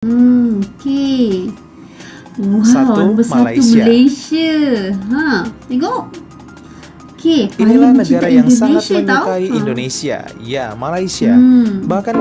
Okey. Wow, Satu, nombor satu Malaysia. Malaysia. Tengok. Okey, Inilah paling negara mencintai yang sangat Indonesia tau. menyukai Indonesia. Ya, Malaysia. Hmm. Bahkan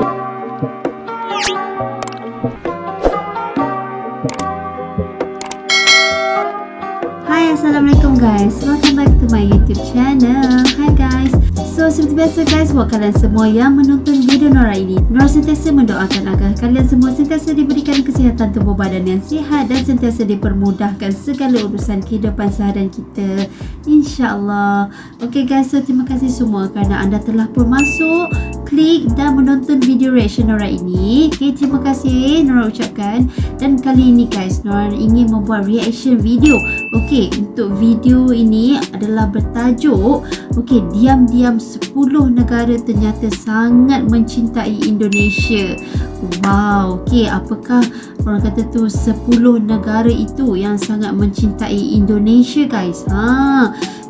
Hai, Assalamualaikum guys. Welcome back to my YouTube channel. Hi guys. So, seperti biasa guys, buat kalian semua yang menonton video Nora ini, Nora sentiasa mendoakan agar kalian semua sentiasa diberikan kesihatan tubuh badan yang sihat dan sentiasa dipermudahkan segala urusan kehidupan seharian kita, insyaAllah. Okay guys, so terima kasih semua kerana anda telah pun masuk, klik dan menonton video reaction Nora ini. Okay, terima kasih Nora ucapkan. Dan kali ini guys, Nora ingin membuat reaction video. Okay, untuk video ini adalah bertajuk diam-diam 10 negara ternyata sangat mencintai Indonesia. Wow, apakah orang kata tu 10 negara itu yang sangat mencintai Indonesia guys?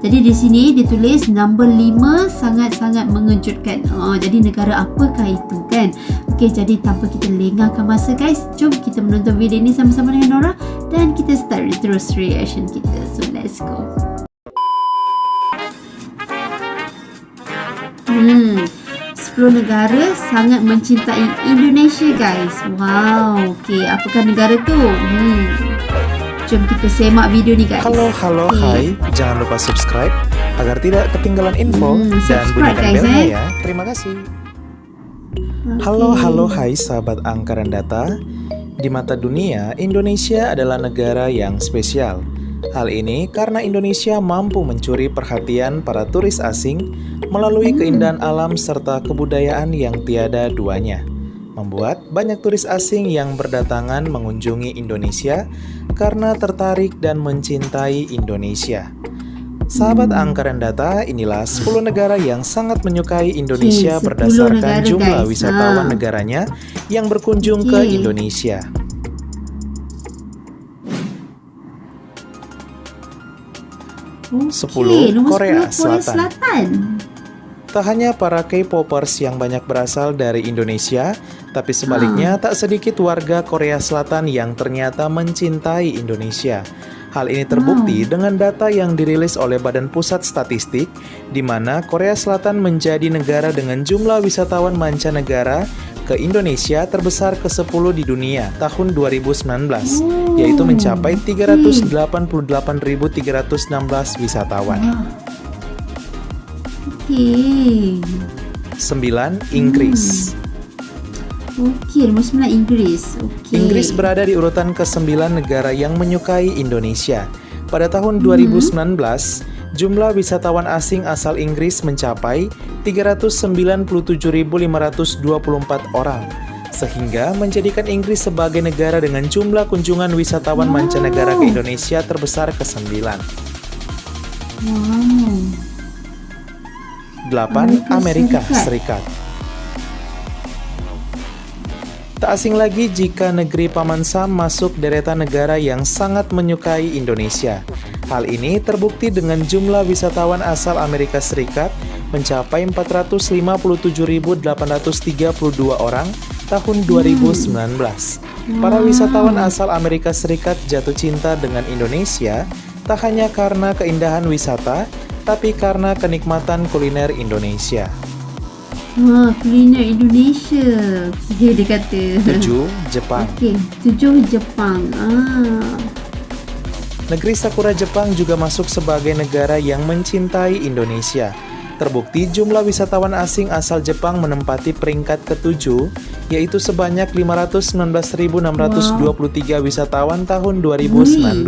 Jadi di sini ditulis number 5 sangat-sangat mengejutkan. Jadi negara apakah itu kan? Jadi tanpa kita lengahkan masa guys, jom kita menonton video ini sama-sama dengan Nora dan kita start terus reaction kita. So let's go. 10 negara sangat mencintai Indonesia guys. Wow, apakah negara tu? Jom kita semak video ni guys. halo, hai. Jangan lupa subscribe agar tidak ketinggalan info dan bunyikan guys, belnya ya. Terima kasih. Halo, hai sahabat angka dan data. Di mata dunia, Indonesia adalah negara yang spesial. Hal ini karena Indonesia mampu mencuri perhatian para turis asing melalui keindahan alam serta kebudayaan yang tiada duanya, membuat banyak turis asing yang berdatangan mengunjungi Indonesia karena tertarik dan mencintai Indonesia. Sahabat angka dan data, inilah 10 negara yang sangat menyukai Indonesia berdasarkan jumlah wisatawan negaranya yang berkunjung ke Indonesia. 10. Korea Selatan. Tak hanya para K-popers yang banyak berasal dari Indonesia, tapi sebaliknya tak sedikit warga Korea Selatan yang ternyata mencintai Indonesia. Hal ini terbukti dengan data yang dirilis oleh Badan Pusat Statistik, di mana Korea Selatan menjadi negara dengan jumlah wisatawan mancanegara ke Indonesia terbesar ke-10 di dunia tahun 2019, yaitu mencapai 388.316 wisatawan. 9. Inggris. Nomor 9 Inggris. Inggris berada di urutan ke-9 negara yang menyukai Indonesia. Pada tahun 2019, jumlah wisatawan asing asal Inggris mencapai 397.524 orang, sehingga menjadikan Inggris sebagai negara dengan jumlah kunjungan wisatawan mancanegara ke Indonesia terbesar ke-9. 8. Amerika Serikat. Tak asing lagi jika negeri Paman Sam masuk deretan negara yang sangat menyukai Indonesia. Hal ini terbukti dengan jumlah wisatawan asal Amerika Serikat mencapai 457.832 orang tahun 2019. Para wisatawan asal Amerika Serikat jatuh cinta dengan Indonesia tak hanya karena keindahan wisata, tapi karena kenikmatan kuliner Indonesia. Kuliner Indonesia. Dia kata 7. Jepang. 7 Jepang. Negeri Sakura Jepang juga masuk sebagai negara yang mencintai Indonesia. Terbukti jumlah wisatawan asing asal Jepang menempati peringkat ke-7, yaitu sebanyak 519.623 wisatawan tahun 2019.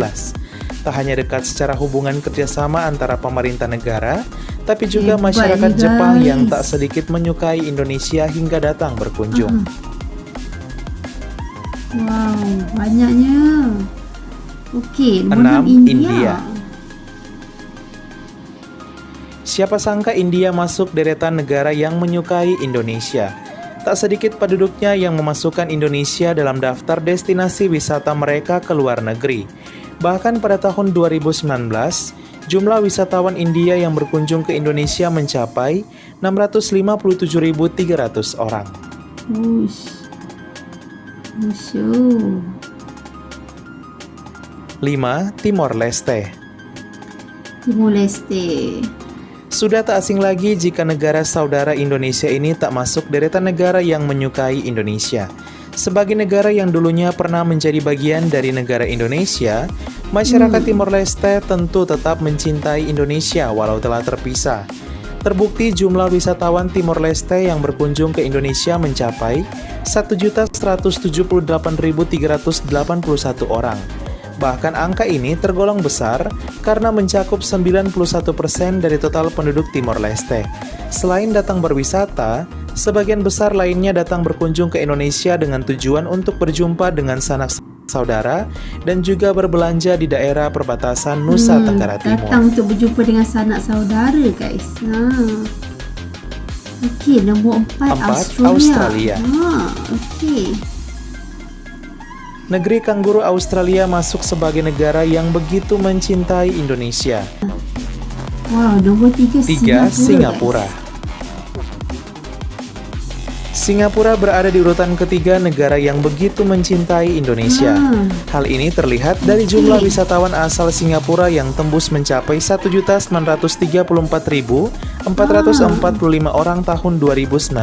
Tak hanya dekat secara hubungan kerjasama antara pemerintah negara, tapi juga masyarakat Jepang yang tak sedikit menyukai Indonesia hingga datang berkunjung. Wow, banyaknya. 6. India. Siapa sangka India masuk deretan negara yang menyukai Indonesia. Tak sedikit penduduknya yang memasukkan Indonesia dalam daftar destinasi wisata mereka ke luar negeri. Bahkan pada tahun 2019, jumlah wisatawan India yang berkunjung ke Indonesia mencapai 657.300 orang. Musuh. 5. Timor Leste. Timor Leste. Sudah tak asing lagi jika negara saudara Indonesia ini tak masuk deretan negara yang menyukai Indonesia. Sebagai negara yang dulunya pernah menjadi bagian dari negara Indonesia, masyarakat Timor Leste tentu tetap mencintai Indonesia walau telah terpisah. Terbukti jumlah wisatawan Timor Leste yang berkunjung ke Indonesia mencapai 1.178.381 orang. Bahkan angka ini tergolong besar karena mencakup 91% dari total penduduk Timor Leste. Selain datang berwisata, sebagian besar lainnya datang berkunjung ke Indonesia dengan tujuan untuk berjumpa dengan sanak saudara dan juga berbelanja di daerah perbatasan Nusa Tenggara Timur. Datang untuk berjumpa dengan sanak saudara, guys. Okey, nombor 4 Australia. Okey. Negeri kanguru Australia masuk sebagai negara yang begitu mencintai Indonesia. Wow, nombor 3 Singapura. Singapura berada di urutan ketiga negara yang begitu mencintai Indonesia. Hal ini terlihat dari jumlah wisatawan asal Singapura yang tembus mencapai 1.934.445 orang tahun 2019.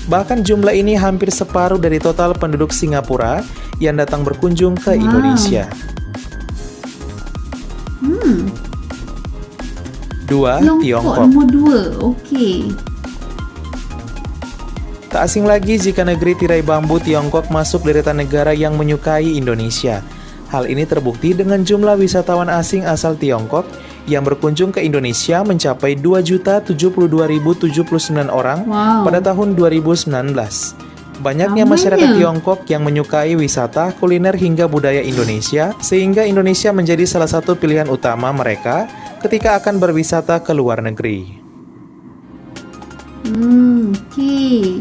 Bahkan jumlah ini hampir separuh dari total penduduk Singapura yang datang berkunjung ke Indonesia. 2. Tiongkok. Nomor 2, okey. Tak asing lagi jika negeri tirai bambu Tiongkok masuk deretan negara yang menyukai Indonesia. Hal ini terbukti dengan jumlah wisatawan asing asal Tiongkok yang berkunjung ke Indonesia mencapai 2.072.079 orang pada tahun 2019. Banyaknya masyarakat Tiongkok yang menyukai wisata, kuliner hingga budaya Indonesia, sehingga Indonesia menjadi salah satu pilihan utama mereka ketika akan berwisata ke luar negeri. Okey.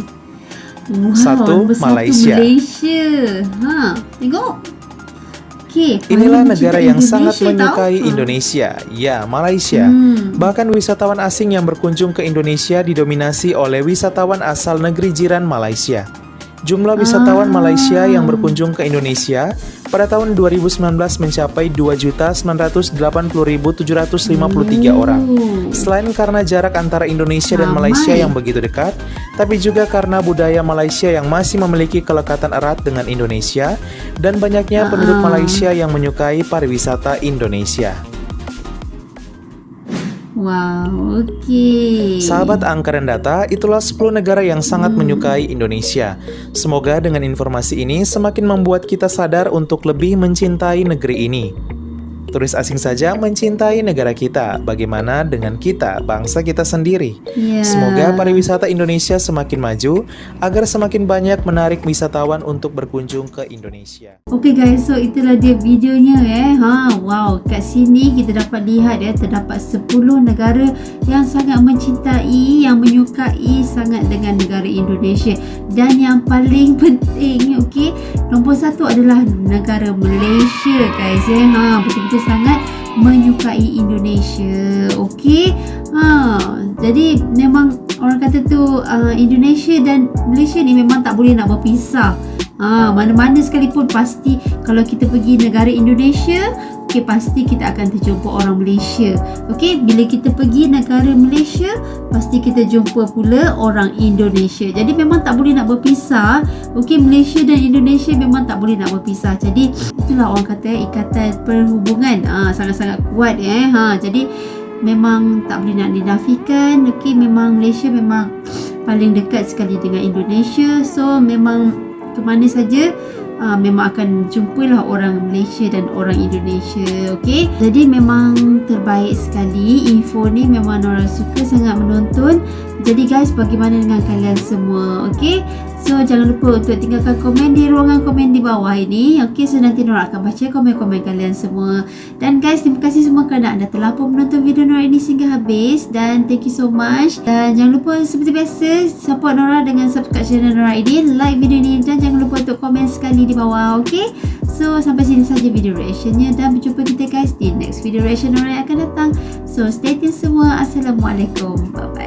Wow, 1. Malaysia. Tengok. Okay, inilah negara yang sangat menyukai Indonesia. Ya, Malaysia. Bahkan wisatawan asing yang berkunjung ke Indonesia didominasi oleh wisatawan asal negeri jiran Malaysia. Jumlah wisatawan Malaysia yang berkunjung ke Indonesia pada tahun 2019 mencapai 2.980.753 orang. Selain karena jarak antara Indonesia dan Malaysia yang begitu dekat, tapi juga karena budaya Malaysia yang masih memiliki kelekatan erat dengan Indonesia dan banyaknya penduduk Malaysia yang menyukai pariwisata Indonesia. Wow, okey. Sahabat Angka dan Data, itulah 10 negara yang sangat menyukai Indonesia. Semoga dengan informasi ini semakin membuat kita sadar untuk lebih mencintai negeri ini. Turis asing saja mencintai negara kita. Bagaimana dengan kita, bangsa kita sendiri? Semoga pariwisata Indonesia semakin maju agar semakin banyak menarik wisatawan untuk berkunjung ke Indonesia. Oke guys, so itulah dia videonya wow, kat sini kita dapat lihat terdapat 10 negara yang sangat mencintai, yang menyukai sangat dengan negara Indonesia. Dan yang paling penting, nombor 1 adalah negara Malaysia guys. Betul-betul sangat menyukai Indonesia. Jadi memang orang kata tu Indonesia dan Malaysia ni memang tak boleh nak berpisah. Mana-mana sekalipun pasti kalau kita pergi negara Indonesia, pasti kita akan terjumpa orang Malaysia. Bila kita pergi negara Malaysia, pasti kita jumpa pula orang Indonesia. Jadi memang tak boleh nak berpisah. Malaysia dan Indonesia memang tak boleh nak berpisah. Jadi itulah orang kata ikatan perhubungan sangat-sangat kuat Jadi memang tak boleh nak dinafikan. Memang Malaysia memang paling dekat sekali dengan Indonesia. So memang ke mana saja memang akan jumpalah orang Malaysia dan orang Indonesia. Jadi memang terbaik sekali. Info ni memang orang suka sangat menonton. Jadi guys, bagaimana dengan kalian semua? So jangan lupa untuk tinggalkan komen di ruangan komen di bawah ini. So nanti Nora akan baca komen-komen kalian semua. Dan guys, terima kasih semua kerana anda telah pun menonton video Nora ini sehingga habis. Dan thank you so much. Dan jangan lupa seperti biasa support Nora dengan subscribe channel Nora ini, like video ini, dan jangan lupa untuk komen sekali di bawah. So sampai sini saja video reactionnya, dan berjumpa kita guys di next video reaction Nora yang akan datang. So stay tune semua. Assalamualaikum. Bye bye.